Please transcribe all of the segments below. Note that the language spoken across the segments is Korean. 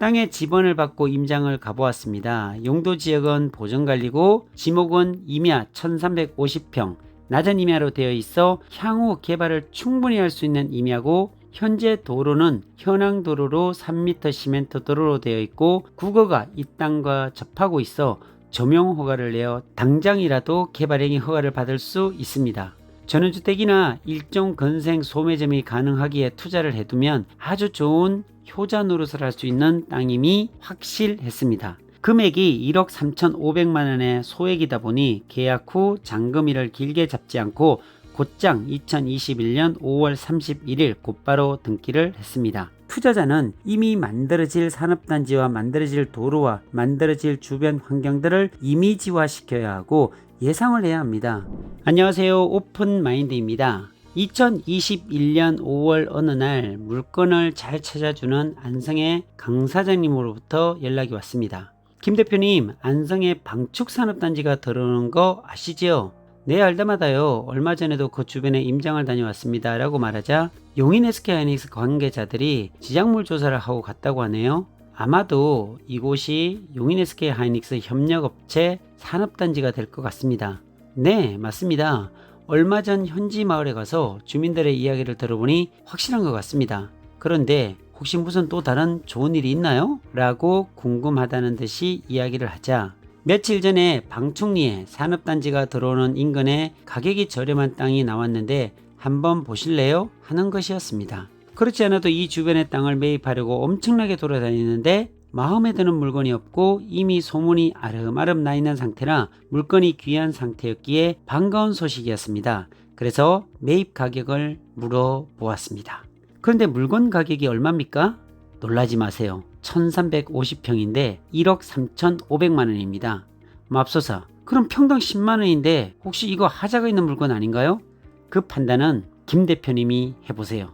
땅의 지번을 받고 임장을 가보았습니다. 용도 지역은 보전관리고 지목은 임야 1350평, 낮은 임야로 되어 있어 향후 개발을 충분히 할 수 있는 임야고, 현재 도로는 현황도로로 3m 시멘트 도로로 되어 있고 국어가 이 땅과 접하고 있어 점용 허가를 내어 당장이라도 개발행위 허가를 받을 수 있습니다. 전원주택이나 일종 건생 소매점이 가능하기에 투자를 해두면 아주 좋은 효자 노릇을 할 수 있는 땅임이 확실했습니다. 금액이 1억 3,500만원의 소액이다 보니 계약 후 잔금일을 길게 잡지 않고 곧장 2021년 5월 31일 곧바로 등기를 했습니다. 투자자는 이미 만들어질 산업단지와 만들어질 도로와 만들어질 주변 환경들을 이미지화시켜야 하고 예상을 해야 합니다. 안녕하세요, 오픈마인드입니다. 2021년 5월 어느 날 물건을 잘 찾아주는 안성의 강 사장님으로부터 연락이 왔습니다. 김 대표님, 안성에 방축산업단지가 들어오는 거 아시죠? 네, 알다마다요. 얼마 전에도 그 주변에 임장을 다녀왔습니다 라고 말하자 용인 SK하이닉스 관계자들이 지작물 조사를 하고 갔다고 하네요. 아마도 이곳이 용인 SK하이닉스 협력업체 산업단지가 될 것 같습니다. 네, 맞습니다. 얼마 전 현지 마을에 가서 주민들의 이야기를 들어보니 확실한 것 같습니다. 그런데 혹시 무슨 또 다른 좋은 일이 있나요? 라고 궁금하다는 듯이 이야기를 하자 며칠 전에 방충리에 산업단지가 들어오는 인근에 가격이 저렴한 땅이 나왔는데 한번 보실래요? 하는 것이었습니다. 그렇지 않아도 이 주변의 땅을 매입하려고 엄청나게 돌아다니는데 마음에 드는 물건이 없고 이미 소문이 아름아름 나 있는 상태라 물건이 귀한 상태였기에 반가운 소식이었습니다. 그래서 매입 가격을 물어보았습니다. 그런데 물건 가격이 얼마입니까? 놀라지 마세요. 1350평인데 1억 3,500만원입니다. 맙소사, 그럼 평당 10만원인데 혹시 이거 하자가 있는 물건 아닌가요? 그 판단은 김 대표님이 해보세요.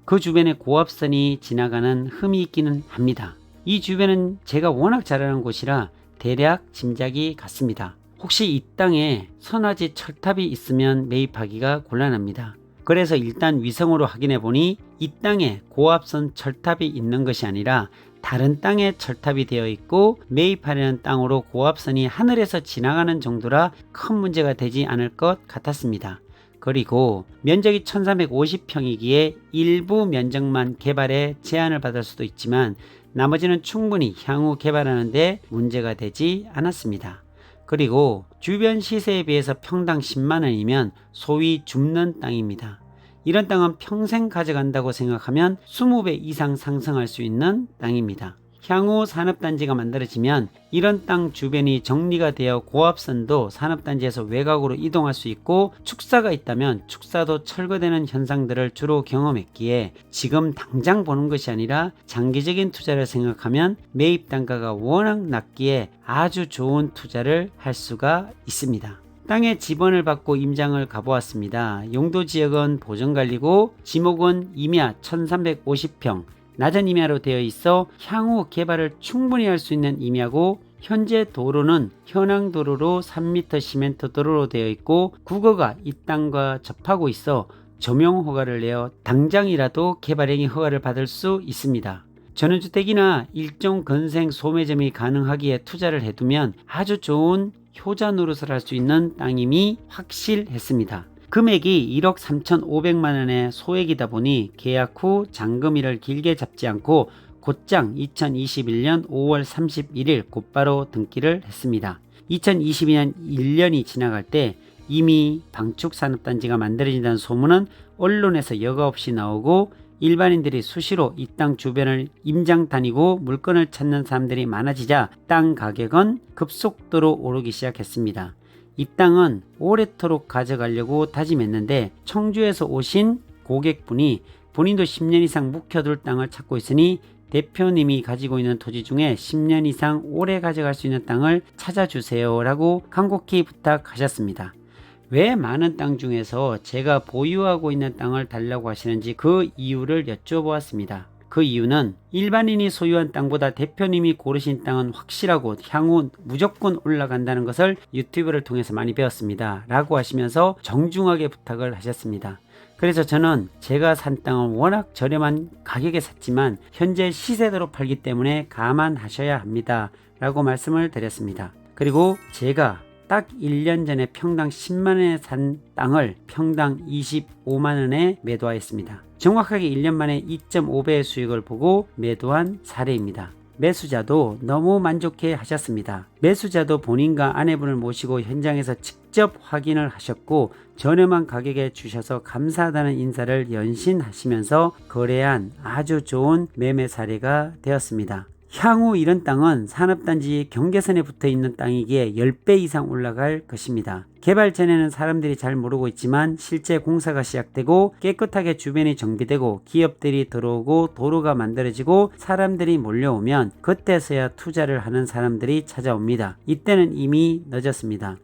그 주변에 고압선이 지나가는 흠이 있기는 합니다. 이 주변은 제가 워낙 잘 아는 곳이라 대략 짐작이 갔습니다. 혹시 이 땅에 선화지 철탑이 있으면 매입하기가 곤란합니다. 그래서 일단 위성으로 확인해 보니 이 땅에 고압선 철탑이 있는 것이 아니라 다른 땅에 철탑이 되어 있고 매입하려는 땅으로 고압선이 하늘에서 지나가는 정도라 큰 문제가 되지 않을 것 같았습니다. 그리고 면적이 1350평이기에 일부 면적만 개발에 제한을 받을 수도 있지만 나머지는 충분히 향후 개발하는 데 문제가 되지 않았습니다. 그리고 주변 시세에 비해서 평당 10만원이면 소위 줍는 땅입니다. 이런 땅은 평생 가져간다고 생각하면 20배 이상 상승할 수 있는 땅입니다. 향후 산업단지가 만들어지면 이런 땅 주변이 정리가 되어 고압선도 산업단지에서 외곽으로 이동할 수 있고 축사가 있다면 축사도 철거되는 현상들을 주로 경험했기에 지금 당장 보는 것이 아니라 장기적인 투자를 생각하면 매입 단가가 워낙 낮기에 아주 좋은 투자를 할 수가 있습니다. 땅의 지번을 받고 임장을 가보았습니다. 용도 지역은 보전관리고 지목은 임야 1350평, 낮은 임야로 되어 있어 향후 개발을 충분히 할 수 있는 임야고 현재 도로는 현황도로로 3m 시멘트 도로로 되어 있고 국어가 이 땅과 접하고 있어 점용 허가를 내어 당장이라도 개발행위 허가를 받을 수 있습니다. 전원주택이나 일종 건생 소매점이 가능하기에 투자를 해두면 아주 좋은 효자 노릇을 할 수 있는 땅임이 확실했습니다. 금액이 1억 3,500만원의 소액이다 보니 계약 후 잔금일을 길게 잡지 않고 곧장 2021년 5월 31일 곧바로 등기를 했습니다. 2022년 1년이 지나갈 때 이미 방축산업단지가 만들어진다는 소문은 언론에서 여과 없이 나오고 일반인들이 수시로 이 땅 주변을 임장 다니고 물건을 찾는 사람들이 많아지자 땅 가격은 급속도로 오르기 시작했습니다. 이 땅은 오래도록 가져가려고 다짐했는데 청주에서 오신 고객분이 본인도 10년 이상 묵혀둘 땅을 찾고 있으니 대표님이 가지고 있는 토지 중에 10년 이상 오래 가져갈 수 있는 땅을 찾아주세요 라고 간곡히 부탁하셨습니다. 왜 많은 땅 중에서 제가 보유하고 있는 땅을 달라고 하시는지 그 이유를 여쭤보았습니다. 그 이유는 일반인이 소유한 땅보다 대표님이 고르신 땅은 확실하고 향후 무조건 올라간다는 것을 유튜브를 통해서 많이 배웠습니다 라고 하시면서 정중하게 부탁을 하셨습니다. 그래서 저는 제가 산 땅은 워낙 저렴한 가격에 샀지만 현재 시세대로 팔기 때문에 감안하셔야 합니다 라고 말씀을 드렸습니다. 그리고 제가 딱 1년 전에 평당 10만원에 산 땅을 평당 25만원에 매도하였습니다. 정확하게 1년 만에 2.5배의 수익을 보고 매도한 사례입니다. 매수자도 너무 만족해 하셨습니다. 매수자도 본인과 아내분을 모시고 현장에서 직접 확인을 하셨고 저렴한 가격에 주셔서 감사하다는 인사를 연신하시면서 거래한 아주 좋은 매매 사례가 되었습니다. 향후 이런 땅은 산업단지 경계선에 붙어 있는 땅이기에 10배 이상 올라갈 것입니다. 개발 전에는 사람들이 잘 모르고 있지만 실제 공사가 시작되고 깨끗하게 주변이 정비되고 기업들이 들어오고 도로가 만들어지고 사람들이 몰려오면 그때서야 투자를 하는 사람들이 찾아옵니다. 이때는 이미 늦었습니다.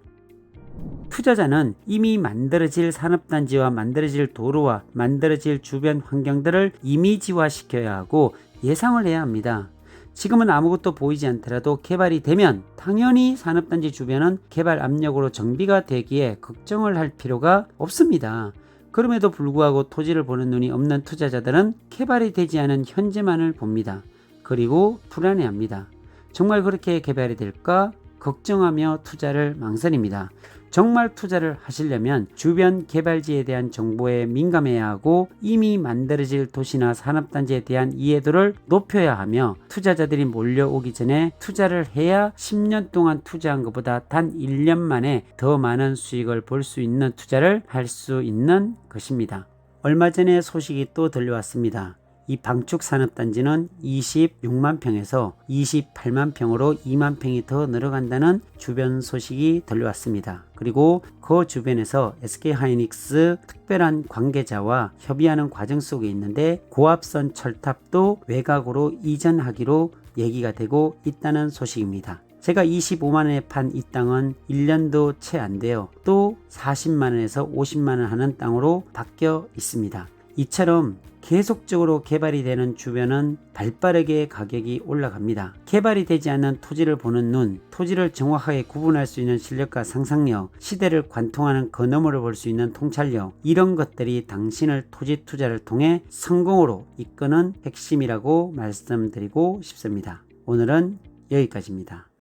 투자자는 이미 만들어질 산업단지와 만들어질 도로와 만들어질 주변 환경들을 이미지화시켜야 하고 예상을 해야 합니다. 지금은 아무것도 보이지 않더라도 개발이 되면 당연히 산업단지 주변은 개발 압력으로 정비가 되기에 걱정을 할 필요가 없습니다. 그럼에도 불구하고 토지를 보는 눈이 없는 투자자들은 개발이 되지 않은 현재만을 봅니다. 그리고 불안해합니다. 정말 그렇게 개발이 될까 걱정하며 투자를 망설입니다. 정말 투자를 하시려면 주변 개발지에 대한 정보에 민감해야 하고 이미 만들어질 도시나 산업단지에 대한 이해도를 높여야 하며 투자자들이 몰려오기 전에 투자를 해야 10년 동안 투자한 것보다 단 1년 만에 더 많은 수익을 볼 수 있는 투자를 할 수 있는 것입니다. 얼마 전에 소식이 또 들려왔습니다. 이 방축 산업단지는 26만 평에서 28만 평으로 2만 평이 더 늘어간다는 주변 소식이 들려왔습니다. 그리고 그 주변에서 SK하이닉스 특별한 관계자와 협의하는 과정 속에 있는데 고압선 철탑도 외곽으로 이전하기로 얘기가 되고 있다는 소식입니다. 제가 25만원에 판 이 땅은 1년도 채 안 돼요. 또 40만원에서 50만원 하는 땅으로 바뀌어 있습니다. 이처럼 계속적으로 개발이 되는 주변은 발빠르게 가격이 올라갑니다. 개발이 되지 않는 토지를 보는 눈, 토지를 정확하게 구분할 수 있는 실력과 상상력, 시대를 관통하는 그 너머를 볼 수 있는 통찰력, 이런 것들이 당신을 토지 투자를 통해 성공으로 이끄는 핵심이라고 말씀드리고 싶습니다. 오늘은 여기까지입니다.